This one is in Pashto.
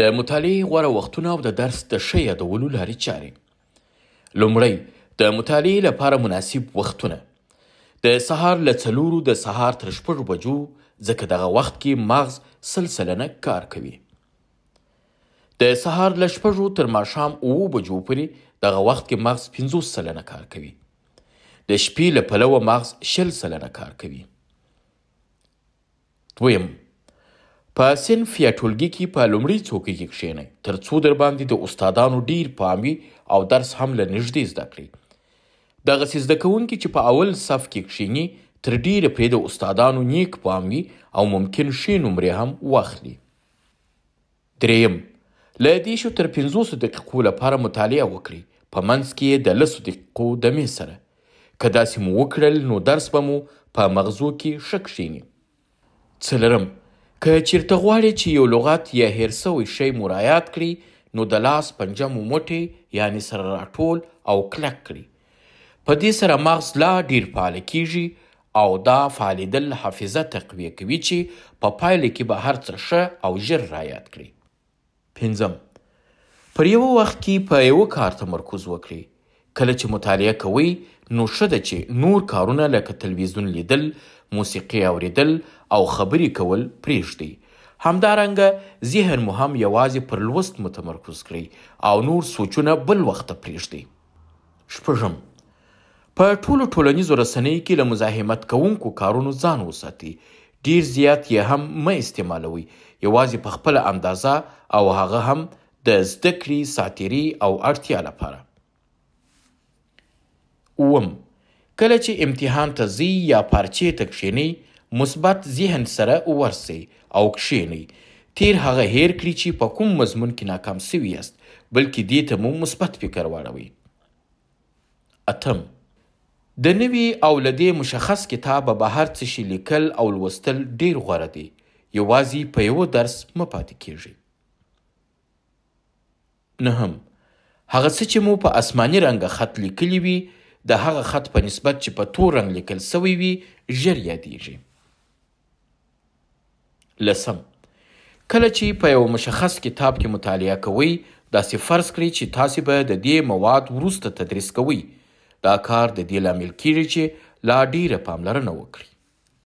د مطالعې غوره وختونه او د درس د ښه یادولو لارې چارې. لومړی، د مطالعې لپاره مناسب وختونه. د سهار له 4 د سهار تر 6 بجو، ځکه دغه وخت کې مغز 100% کار کوي. د سهار له 6 تر ماښام 9 بجو پورې دغه وخت کې مغز 50% کار کوي. د شپې له پلوه مغز 20% کار کوي. دویم، په صنف یا ټولګي کې په لومړي څوکۍ کې کښېنئ، تر څو در باندې د استادانو ډیر پام وي او درس هم له نږدې زده کړئ. دغسې زده کوونکي چې په اول صف کې کښېني، تر ډیره پرې د استادانو نیک پام وي او ممکن ښې نمرې هم واخلي. دریم، له 10 تر 50 دقیقو لپاره مطالعه وکړئ، په منځ کې یې د 10 دقیقو دمې سره. که داسې مو وکړل نو درس به مو په مغزو کې ښه کښېني. څلورم، که چیرته غواړئ چې یو لغت یا هیر سوی شی مراعات کړئ، نو د لاس پنجه مو موټی یعنې سره راټول او کلک کړئ. په دې سره مغز لا ډیر فعال کیږي او دا فعالېدل حافظه تقویه کوي چې په پایله کې به هر څه ښه او ژر رایاد کړئ. پنځم، پر یوه وخت کې په یوه کار تمرکز وکړئ. کله چې مطالعه کوئ نو ښه ده چې نور کارونه لکه تلویزیون لیدل، موسیقي اوریدل او خبرې کول پرېږدئ. همدارنګه ذهن مو هم یوازې پر لوست متمرکز کړئ او نور سوچونه بل وخت ته پرېږدئ. شپږم، په ټولو ټولنیزو رسنیو کې له مزاحمت کوونکو کارونو ځان وساتئ. ډیر زیات یې هم مه استعمالوئ، یوازې په خپله اندازه او هغه هم د زده کړې، ساعتیري او اړتیا لپاره. اووم، کله چې امتحان ته ځئ یا پارچې ته کښېنئ، مثبت ذهن سره ورسئ او کښېنئ. تیر هغه هیر کړئ چې په کوم مضمون کې ناکام سوي یاست، بلکې دې ته مو مثبت فکر واړوئ. اتم، د نوي او له دې مشخص کتابه بهر څه شي لیکل او لوستل ډیر غوره دی. یوازې په یوه درس مه پاتې کیږئ. نهم، هغه څه چې مو په آسماني رنګه خط لیکلی وي، د هغه خط په نسبت چې په تور رنګ لیکل سوی وي ژر یادیږي. لسم، کله چې په یو مشخص کتاب کې مطالعه کوئ، داسې فرض کړئ چې تاسې به د دې مواد وروسته تدریس کوئ. دا کار د دې لامل کیږي چې لا ډیره پاملرنه وکړئ.